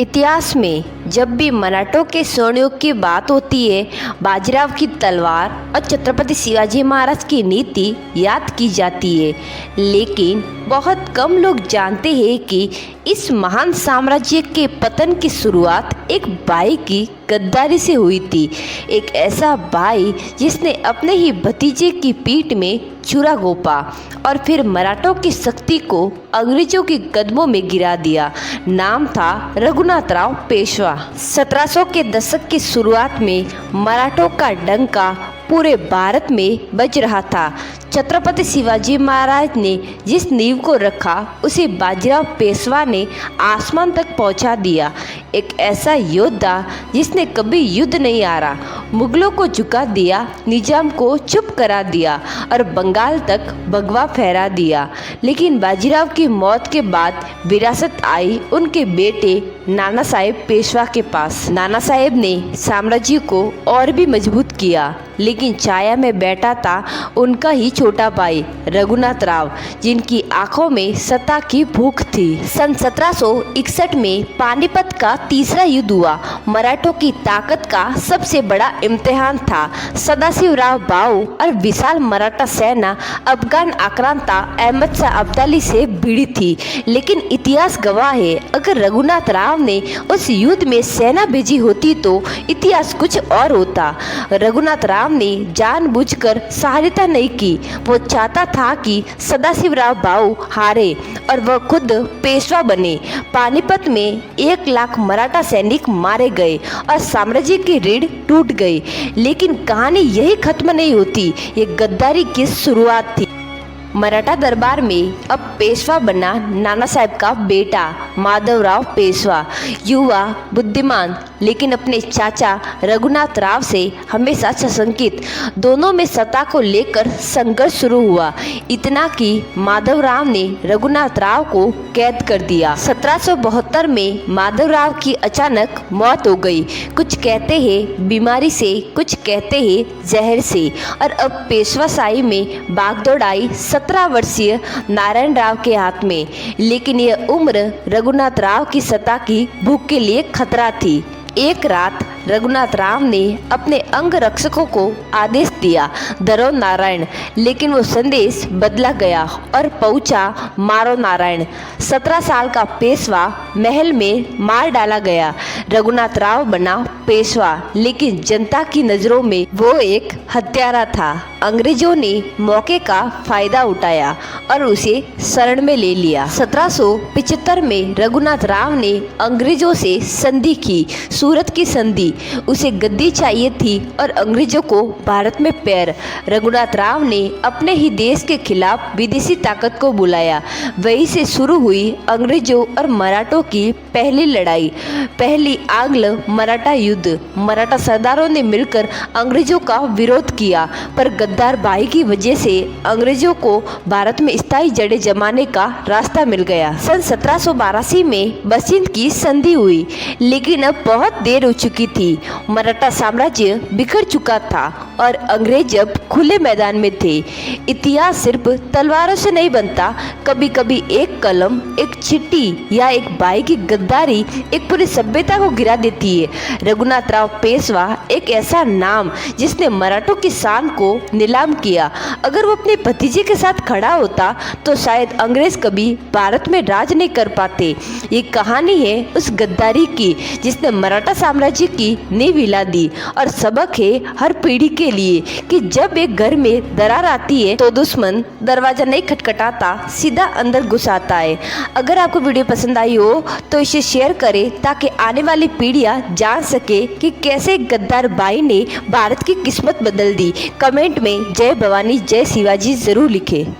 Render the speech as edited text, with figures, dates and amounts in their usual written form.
इतिहास में जब भी मराठों के स्वर्ण युग की बात होती है, बाजीराव की तलवार और छत्रपति शिवाजी महाराज की नीति याद की जाती है। लेकिन बहुत कम लोग जानते हैं कि इस महान साम्राज्य के पतन की शुरुआत एक भाई की गद्दारी से हुई थी। एक ऐसा भाई जिसने अपने ही भतीजे की पीठ में छुरा घोंपा और फिर मराठों की शक्ति को अंग्रेजों के कदमों में गिरा दिया। नाम था रघुनाथराव पेशवा। 1700 के दशक की शुरुआत में मराठों का डंका पूरे भारत में बज रहा था। छत्रपति शिवाजी महाराज ने जिस नींव को रखा उसे बाजीराव पेशवा ने आसमान तक पहुंचा दिया। एक ऐसा योद्धा जिसने कभी युद्ध नहीं हारा, मुगलों को झुका दिया, निजाम को चुप करा दिया और बंगाल तक भगवा फहरा दिया। लेकिन बाजीराव की मौत के बाद विरासत आई उनके बेटे नाना साहेब पेशवा के पास। नाना साहेब ने साम्राज्य को और भी मजबूत किया, लेकिन छाया में बैठा था उनका ही छोटा भाई रघुनाथराव, जिनकी आंखों में सत्ता की भूख थी। सन 1761 में पानीपत का तीसरा युद्ध हुआ। मराठों की ताकत का सबसे बड़ा इम्तिहान था। सदाशिवराव भाऊ और विशाल मराठा सेना अफगान आक्रांता अहमद शाह अब्दाली से भिड़ी थी। लेकिन इतिहास गवाह है, अगर रघुनाथराव ने उस युद्ध में सेना भेजी होती तो इतिहास कुछ और होता। रघुनाथराव ने जानबूझकर सहायता नहीं की। वो चाहता था कि सदाशिवराव भाऊ हारे और वह खुद पेशवा बने। पानीपत में 1 लाख मराठा सैनिक मारे गए और साम्राज्य की रीढ़ टूट गई। लेकिन कहानी यही खत्म नहीं होती, ये गद्दारी की शुरुआत थी। मराठा दरबार में अब पेशवा बना नाना साहेब का बेटा माधवराव पेशवा। युवा, बुद्धिमान, लेकिन अपने चाचा रघुनाथराव से हमेशा सशंकित। दोनों में सत्ता को लेकर संघर्ष शुरू हुआ। इतना कि माधवराव ने रघुनाथराव को कैद कर दिया। 1772 में माधवराव की अचानक मौत हो गई। कुछ कहते हैं बीमारी से, कुछ कहते हैं जहर से। और अब पेशवाशाही में भागदौड़ आई 17 वर्षीय नारायण राव के हाथ में। लेकिन यह उम्र रघुनाथराव की सत्ता की भूख के लिए खतरा थी। एक रात रघुनाथराव ने अपने अंग रक्षकों को आदेश दिया, धरो नारायण। लेकिन वो संदेश बदला गया और पहुंचा, मारो नारायण। 17 साल का पेशवा महल में मार डाला गया। रघुनाथराव बना पेशवा, लेकिन जनता की नज़रों में वो एक हत्यारा था। अंग्रेजों ने मौके का फायदा उठाया और उसे शरण में ले लिया। 1775 में रघुनाथराव ने अंग्रेजों से संधि की, सूरत की संधि। उसे गद्दी चाहिए थी और अंग्रेजों को भारत में पैर। रघुनाथराव ने अपने ही देश के खिलाफ विदेशी ताकत को बुलाया। वहीं से शुरू हुई अंग्रेजों और मराठों की पहली लड़ाई, पहली आंग्ल मराठा युद्ध। मराठा सरदारों ने मिलकर अंग्रेजों का विरोध किया, पर गद्दार भाई की वजह से अंग्रेजों को भारत में स्थायी जड़ें जमाने का रास्ता मिल गया। सन 1782 में बसिंत की संधि हुई, लेकिन अब बहुत देर हो चुकी थी। मराठा साम्राज्य बिखर चुका था और अंग्रेज अब खुले मैदान में थे। इतिहास सिर्फ तलवारों से नहीं बनता, कभी कभी एक कलम, एक चिट्ठी या एक भाई की गद्दारी एक पूरी सभ्यता को गिरा देती है। रघुनाथराव पेशवा एक ऐसा नाम जिसने मराठों की शान को नीलाम किया। अगर वो अपने भतीजे के साथ खड़ा होता तो शायद अंग्रेज कभी भारत में राज नहीं कर पाते। ये कहानी है उस गद्दारी की जिसने मराठा साम्राज्य की नींव हिला दी। और सबक है हर पीढ़ी के लिए कि जब एक घर में दरार आती है तो दुश्मन दरवाजा नहीं खटखटाता, सीधा अंदर घुस आता है। अगर आपको वीडियो पसंद आई हो तो इसे शेयर करें ताकि आने वाली पीढ़ियां जान सके कि कैसे गद्दार भाई ने भारत की किस्मत बदल दी। कमेंट में जय भवानी जय शिवाजी जरूर लिखें।